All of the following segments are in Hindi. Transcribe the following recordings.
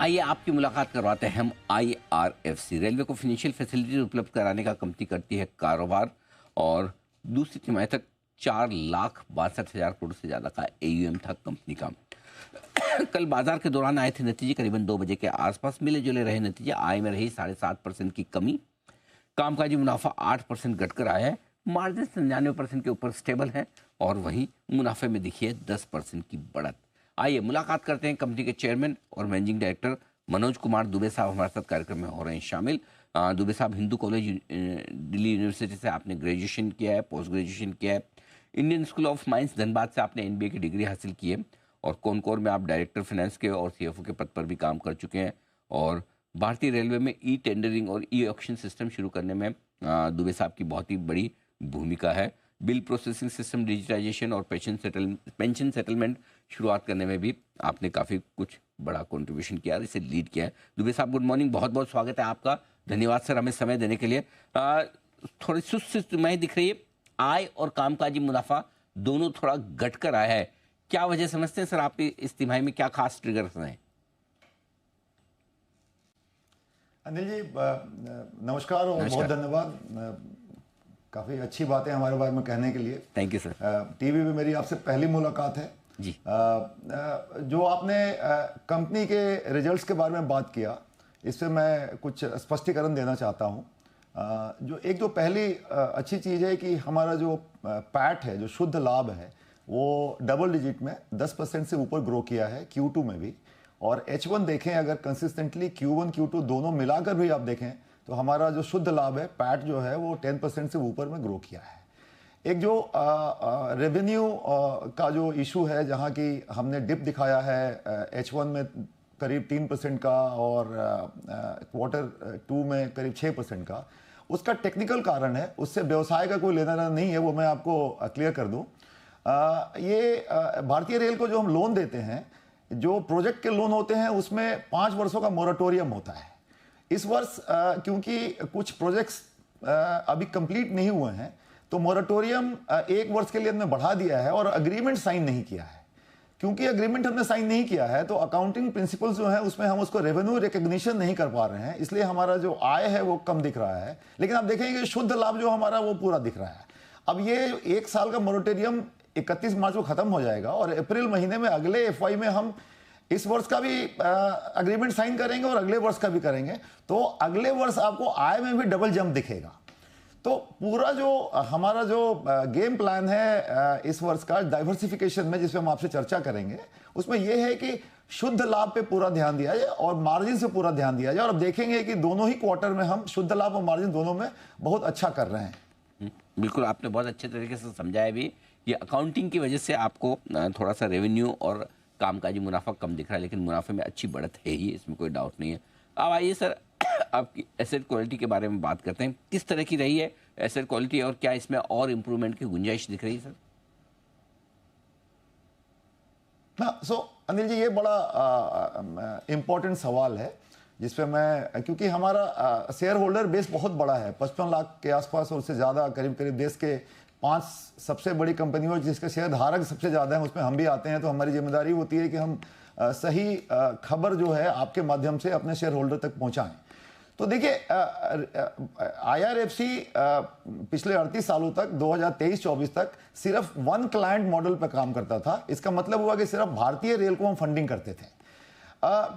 आइए आपकी मुलाकात करवाते हैं हम आईआरएफसी। रेलवे को फाइनेंशियल फैसिलिटीज उपलब्ध कराने का कंपनी करती है कारोबार और दूसरी तिमाही तक 4,62,000 करोड़ से ज़्यादा का एयूएम था कंपनी का। कल बाजार के दौरान आए थे नतीजे करीबन 2 बजे के आसपास मिले जुले रहे नतीजे। आय में रही 7.5% की कमी, कामकाजी मुनाफा 8% घटकर आया है, मार्जिन 99% के ऊपर स्टेबल है और वहीं मुनाफे में दिखी है 10% की बढ़त। आइए मुलाकात करते हैं कंपनी के चेयरमैन और मैनेजिंग डायरेक्टर मनोज कुमार दुबे साहब हमारे साथ कार्यक्रम में हो रहे हैं शामिल। दुबे साहब, हिंदू कॉलेज दिल्ली यूनिवर्सिटी से आपने ग्रेजुएशन किया है, पोस्ट ग्रेजुएशन किया है, Indian school of mines Dhanbad से आपने एमबीए की डिग्री हासिल की है और कॉनकोर में आप डायरेक्टर फाइनेंस के और सीएफओ के पद पर भी काम कर चुके हैं और भारतीय रेलवे में ई टेंडरिंग और ई ऑक्शन सिस्टम शुरू करने में दुबे साहब की बहुत ही बड़ी भूमिका है। बिल प्रोसेसिंग सिस्टम डिजिटाइजेशन और पेंशन सेटलमेंट शुरुआत करने में भी आपने काफ़ी कुछ बड़ा कंट्रीब्यूशन किया, इसे लीड किया है। दुबे साहब, गुड मॉर्निंग, बहुत बहुत स्वागत है आपका। धन्यवाद सर हमें समय देने के लिए। थोड़ी सुस्त तिमाही दिख रही है, आय और कामकाजी मुनाफा दोनों थोड़ा घट कर आया है, क्या वजह समझते हैं सर? आपकी इस तिमाही में क्या खास ट्रिगर्स हैं? अनिल जी नमस्कार और बहुत धन्यवाद। काफ़ी अच्छी बातें हमारे बारे में कहने के लिए। Thank you sir. टीवी पे मेरी आपसे पहली मुलाकात है जी। जो आपने कंपनी के रिजल्ट्स के बारे में बात किया, इससे मैं कुछ स्पष्टीकरण देना चाहता हूँ। जो पहली अच्छी चीज़ है कि हमारा जो पैट है, जो शुद्ध लाभ है, वो डबल डिजिट में 10% से ऊपर ग्रो किया है Q2 में भी। और H1 देखें अगर कंसिस्टेंटली Q1 Q2 दोनों मिलाकर भी आप देखें तो हमारा जो शुद्ध लाभ है, पैट जो है, वो 10% से ऊपर में ग्रो किया है। एक जो रेवेन्यू का जो इशू है, जहाँ की हमने डिप दिखाया है H1 में करीब 3% का और Q2 में करीब 6% का, उसका टेक्निकल कारण है, उससे व्यवसाय का कोई लेना देना नहीं है, वो मैं आपको क्लियर कर दूं। ये भारतीय रेल को जो हम लोन देते हैं, जो प्रोजेक्ट के लोन होते हैं, उसमें 5 वर्षों का मोरेटोरियम होता है। इस वर्ष क्योंकि कुछ प्रोजेक्ट्स अभी कंप्लीट नहीं हुए हैं, तो मोरेटोरियम 1 वर्ष के लिए हमने बढ़ा दिया है और अग्रीमेंट साइन नहीं किया है। क्योंकि अग्रीमेंट हमने साइन नहीं किया है, तो अकाउंटिंग प्रिंसिपल्स जो है उसमें हम उसको रेवेन्यू रिकग्निशन नहीं कर पा रहे हैं, इसलिए हमारा जो आय है वो कम दिख रहा है। लेकिन आप देखेंगे शुद्ध लाभ जो हमारा वो पूरा दिख रहा है। अब ये 1 साल का मोरेटोरियम 31 मार्च को खत्म हो जाएगा और अप्रैल महीने में अगले एफवाई में हम इस वर्ष का भी अग्रीमेंट साइन करेंगे और अगले वर्ष का भी करेंगे, तो अगले वर्ष आपको आय में भी डबल जंप दिखेगा। तो पूरा जो हमारा जो गेम प्लान है इस वर्ष का डाइवर्सिफिकेशन में, जिसपे हम आपसे चर्चा करेंगे, उसमें यह है कि शुद्ध लाभ पे पूरा ध्यान दिया जाए और मार्जिन से पूरा ध्यान दिया जाए। और अब देखेंगे कि दोनों ही क्वार्टर में हम शुद्ध लाभ और मार्जिन दोनों में बहुत अच्छा कर रहे हैं। बिल्कुल, आपने बहुत अच्छे तरीके से समझाया भी। ये अकाउंटिंग की वजह से आपको थोड़ा सा रेवेन्यू और कामकाजी मुनाफा कम दिख रहा है, लेकिन मुनाफे में अच्छी बढ़त है ही, इसमें कोई डाउट नहीं है। अब आइए सर, आपकी एसेट क्वालिटी के बारे में बात करते हैं। किस तरह की रही है एसेट क्वालिटी और क्या इसमें और इम्प्रूवमेंट की गुंजाइश दिख रही है सर? अनिल जी, ये बड़ा इम्पोर्टेंट सवाल है जिसपे मैं, क्योंकि हमारा शेयर होल्डर बेस बहुत बड़ा है, 55 लाख के आसपास और उससे ज़्यादा, करीब करीब देश के 5 सबसे बड़ी कंपनियों जिसके शेयर धारक सबसे ज़्यादा हैं उसमें हम भी आते हैं। तो हमारी जिम्मेदारी होती है कि हम सही खबर जो है आपके माध्यम से अपने शेयर होल्डर तक पहुंचाएं। तो देखिए, आईआरएफसी पिछले 38 सालों तक 2023-24 तक सिर्फ 1 क्लाइंट मॉडल पर काम करता था। इसका मतलब हुआ कि सिर्फ भारतीय रेल को हम फंडिंग करते थे।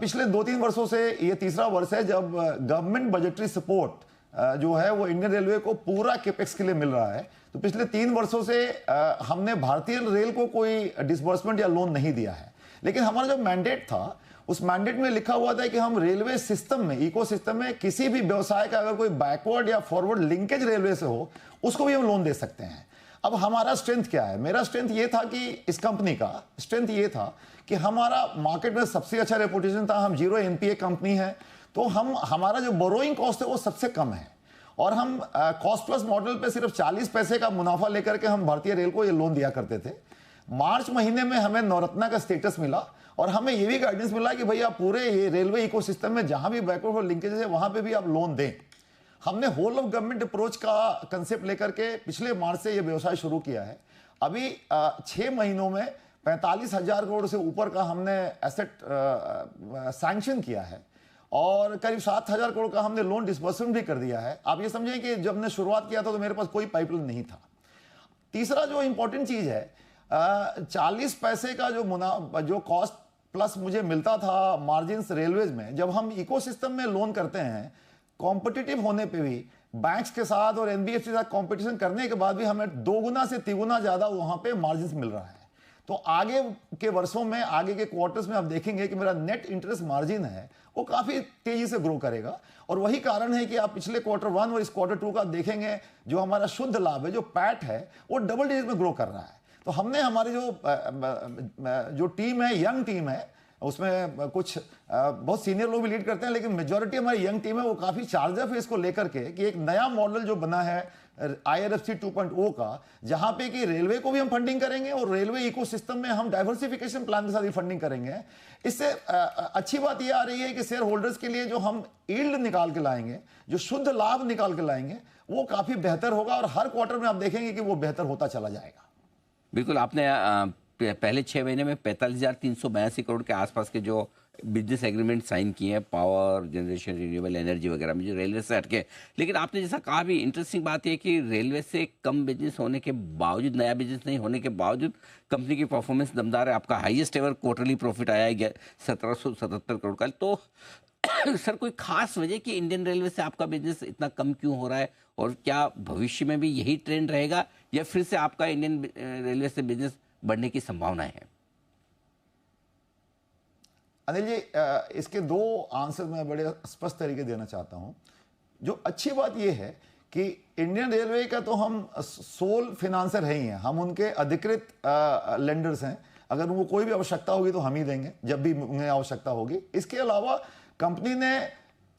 पिछले 2-3 वर्षों से ये तीसरा वर्ष है जब गवर्नमेंट बजटरी सपोर्ट जो है वो इंडियन रेलवे को पूरा कैपेक्स के लिए मिल रहा है। तो पिछले 3 वर्षों से हमने भारतीय रेल को कोई डिसबर्समेंट या लोन नहीं दिया है। लेकिन हमारा जो मैंडेट था, उस मैंडेट में लिखा हुआ था कि हम रेलवे सिस्टम में, इकोसिस्टम में किसी भी व्यवसाय का अगर कोई बैकवर्ड या फॉरवर्ड लिंकेज रेलवे से हो, उसको भी हम लोन दे सकते हैं। अब हमारा स्ट्रेंथ क्या है? मेरा स्ट्रेंथ ये था कि इस कंपनी का स्ट्रेंथ ये था कि हमारा मार्केट में सबसे अच्छा रेपुटेशन था, हम 0 NPA कंपनी है। तो हमारा जो बोरोइंग कॉस्ट है वो सबसे कम है और हम कॉस्ट प्लस मॉडल पे सिर्फ 40 पैसे का मुनाफा लेकर के हम भारतीय रेल को ये लोन दिया करते थे। मार्च महीने में हमें नवरत्ना का स्टेटस मिला और हमें ये भी गाइडेंस मिला कि भैया पूरे ये रेलवे इकोसिस्टम में जहां भी बैकवर्ड लिंकेजेस है वहां पे भी आप लोन दें। हमने होल ऑफ गवर्नमेंट अप्रोच का कंसेप्ट लेकर के पिछले मार्च से ये व्यवसाय शुरू किया है। अभी 6 महीनों में 45,000 करोड़ से ऊपर का हमने एसेट सैंक्शन किया है और करीब 7,000 करोड़ का हमने लोन डिसबर्समेंट भी कर दिया है। आप ये समझें कि जब हमने शुरुआत किया था तो मेरे पास कोई पाइपलाइन नहीं था। तीसरा जो इंपॉर्टेंट चीज है, 40 पैसे का जो कॉस्ट प्लस मुझे मिलता था मार्जिन्स रेलवेज में, जब हम इकोसिस्टम में लोन करते हैं कॉम्पिटिटिव होने पे भी बैंक्स के साथ और एनबीएफसी के साथ कंपटीशन करने के बाद भी हमें 2 गुना से 3 गुना ज्यादा वहां पे मार्जिन्स मिल रहा है। तो आगे के वर्षों में, आगे के क्वार्टर्स में आप देखेंगे कि मेरा नेट इंटरेस्ट मार्जिन है वो काफी तेजी से ग्रो करेगा। और वही कारण है कि आप पिछले Q1 और इस Q2 का देखेंगे, जो हमारा शुद्ध लाभ है, जो पैट है, वो डबल डिजिट में ग्रो कर रहा है। तो हमने हमारी जो टीम है, यंग टीम है, उसमें कुछ बहुत सीनियर लोग भी लीड करते हैं, लेकिन मेजॉरिटी हमारी यंग टीम है, वो काफी चार्ज अप है इसको लेकर के कि एक नया मॉडल जो बना है IRFC 2.0 का, जहां पे कि रेलवे को भी हम फंडिंग करेंगे और रेलवे इकोसिस्टम में हम डाइवर्सिफिकेशन प्लान के साथ भी फंडिंग करेंगे। इससे अच्छी बात यह आ रही है कि शेयर होल्डर्स के लिए जो हम यील्ड निकाल के लाएंगे, जो शुद्ध लाभ निकाल के लाएंगे, वो काफी बेहतर होगा और हर क्वार्टर में आप देखेंगे कि वो बेहतर होता चला जाएगा। बिल्कुल, आपने पहले 6 महीने में 45,382 करोड़ के आसपास के जो बिजनेस एग्रीमेंट साइन किए हैं पावर जनरेशन, रिन्यूएबल एनर्जी वगैरह में, जो रेलवे से हटके। लेकिन आपने जैसा कहा भी, इंटरेस्टिंग बात यह कि रेलवे से कम बिजनेस होने के बावजूद, नया बिजनेस नहीं होने के बावजूद कंपनी की परफॉर्मेंस दमदार है। आपका हाईएस्ट एवर क्वार्टरली प्रॉफिट आया है 1777 करोड़ का। तो सर, कोई खास वजह कि इंडियन रेलवे से आपका बिजनेस इतना कम क्यों हो रहा है, और क्या भविष्य में भी यही ट्रेंड रहेगा या फिर से आपका इंडियन रेलवे से बिजनेस बढ़ने की संभावना है? अनिल जी, इसके 2 आंसर मैं बड़े स्पष्ट तरीके देना चाहता हूं। जो अच्छी बात यह है कि इंडियन रेलवे का तो हम सोल फिनांसर है ही हैं, हम उनके अधिकृत लेंडर्स हैं। अगर उनको कोई भी आवश्यकता होगी तो हम ही देंगे जब भी उन्हें आवश्यकता होगी। इसके अलावा कंपनी ने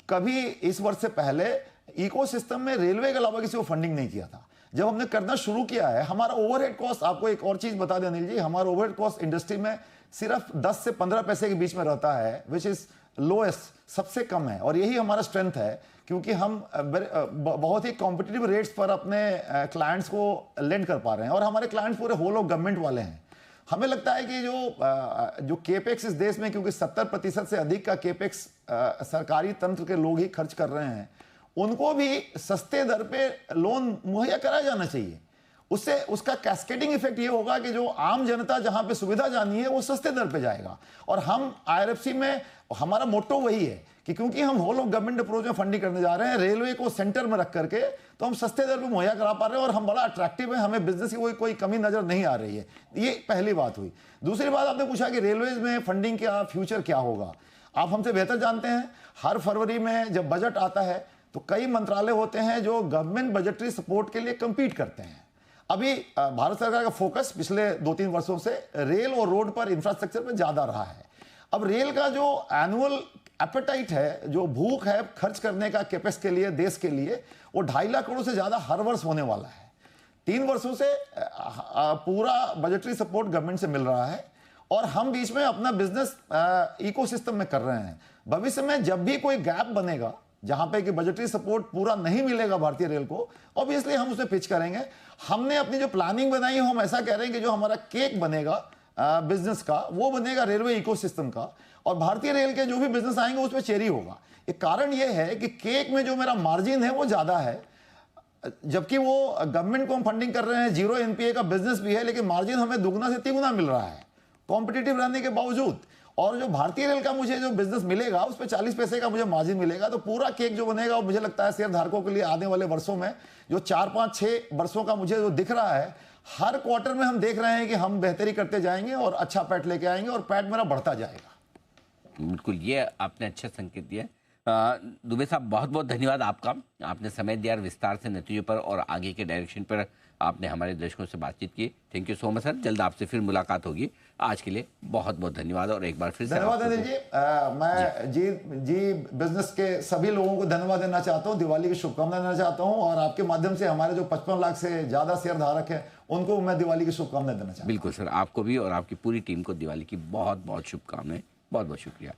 कभी इस वर्ष से पहले इकोसिस्टम में रेलवे के अलावा किसी को फंडिंग नहीं किया था। जब हमने करना शुरू किया है, हमारा ओवरहेड कॉस्ट, आपको एक और चीज बता दें अनिल जी, हमारा ओवरहेड कॉस्ट इंडस्ट्री में सिर्फ 10 से 15 पैसे के बीच में रहता है, विच इज लोएस्ट, सबसे कम है। और यही हमारा स्ट्रेंथ है, क्योंकि हम बहुत ही कॉम्पिटिटिव रेट्स पर अपने क्लाइंट्स को लेंड कर पा रहे हैं और हमारे क्लाइंट्स पूरे होल ऑफ गवर्नमेंट वाले हैं। हमें लगता है कि जो केपेक्स इस देश में, क्योंकि 70% से अधिक का केपेक्स सरकारी तंत्र के लोग ही खर्च कर रहे हैं, उनको भी सस्ते दर पे लोन मुहैया कराया जाना चाहिए। उससे उसका कैस्केडिंग इफेक्ट ये होगा कि जो आम जनता जहां पे सुविधा जानी है वो सस्ते दर पे जाएगा। और हम IRFC में, हमारा मोटो वही है कि क्योंकि हम होल ऑफ गवर्नमेंट अप्रोच में फंडिंग करने जा रहे हैं, रेलवे को सेंटर में रख करके, तो हम सस्ते दर पे मुहैया करा पा रहे हैं और हम बड़ा अट्रैक्टिव है, हमें बिजनेस की कोई कमी नजर नहीं आ रही है। ये पहली बात हुई। दूसरी बात, आपने पूछा कि रेलवेज में फंडिंग का फ्यूचर क्या होगा। आप हमसे बेहतर जानते हैं, हर फरवरी में जब बजट आता है तो कई मंत्रालय होते हैं जो गवर्नमेंट बजटरी सपोर्ट के लिए कंपीट करते हैं। अभी भारत सरकार का फोकस पिछले 2-3 वर्षों से रेल और रोड पर, इंफ्रास्ट्रक्चर पर ज्यादा रहा है। अब रेल का जो एनुअल एपेटाइट है, जो भूख है खर्च करने का कैपेक्स के लिए, देश के लिए, वो 2.5 लाख करोड़ से ज्यादा हर वर्ष होने वाला है। 3 वर्षों से पूरा बजटरी सपोर्ट गवर्नमेंट से मिल रहा है और हम बीच में अपना बिजनेस इकोसिस्टम में कर रहे हैं। भविष्य में जब भी कोई गैप बनेगा जहां पे कि बजटरी सपोर्ट पूरा नहीं मिलेगा भारतीय रेल को, ऑब्वियसली हम उसमें पिच करेंगे। हमने अपनी जो प्लानिंग बनाई है, हम ऐसा कह रहे हैं कि जो हमारा केक बनेगा बिजनेस का, वो बनेगा रेलवे इकोसिस्टम का, और भारतीय रेल के जो भी बिजनेस आएंगे उसमें चेरी होगा। एक कारण ये है कि केक में जो मेरा मार्जिन है वो ज्यादा है, जबकि वो गवर्नमेंट को हम फंडिंग कर रहे हैं, 0 NPA का बिजनेस भी है, लेकिन मार्जिन हमें 2 गुना से 3 गुना मिल रहा है कॉम्पिटिटिव रहने के बावजूद। और जो भारतीय रेल का मुझे जो बिजनेस मिलेगा उस पर 40 पैसे का मुझे मार्जिन मिलेगा। तो पूरा केक जो बनेगा वो मुझे लगता है शेयर धारकों के लिए आने वाले वर्षों में, जो 4-5-6 वर्षों का मुझे जो दिख रहा है, हर क्वार्टर में हम देख रहे हैं कि हम बेहतरी करते जाएंगे और अच्छा पैट लेके आएंगे और पैट मेरा बढ़ता जाएगा। बिल्कुल, ये आपने अच्छा संकेत दिया। दुबे साहब, बहुत बहुत धन्यवाद आपका। आपने समय दिया, विस्तार से नतीजों पर और आगे के डायरेक्शन पर आपने हमारे दर्शकों से बातचीत की। Thank you so much sir. जल्द आपसे फिर मुलाकात होगी। आज के लिए बहुत बहुत धन्यवाद और एक बार फिर से धन्यवाद अनिल जी। मैं जी बिजनेस के सभी लोगों को धन्यवाद देना चाहता हूँ, दिवाली की शुभकामनाएं देना चाहता हूँ, और आपके माध्यम से हमारे जो 55 लाख से ज्यादा शेयर धारक हैं उनको मैं दिवाली की शुभकामनाएं देना चाहता हूँ। बिल्कुल सर, आपको भी और आपकी पूरी टीम को दिवाली की बहुत बहुत शुभकामनाएं। बहुत बहुत शुक्रिया।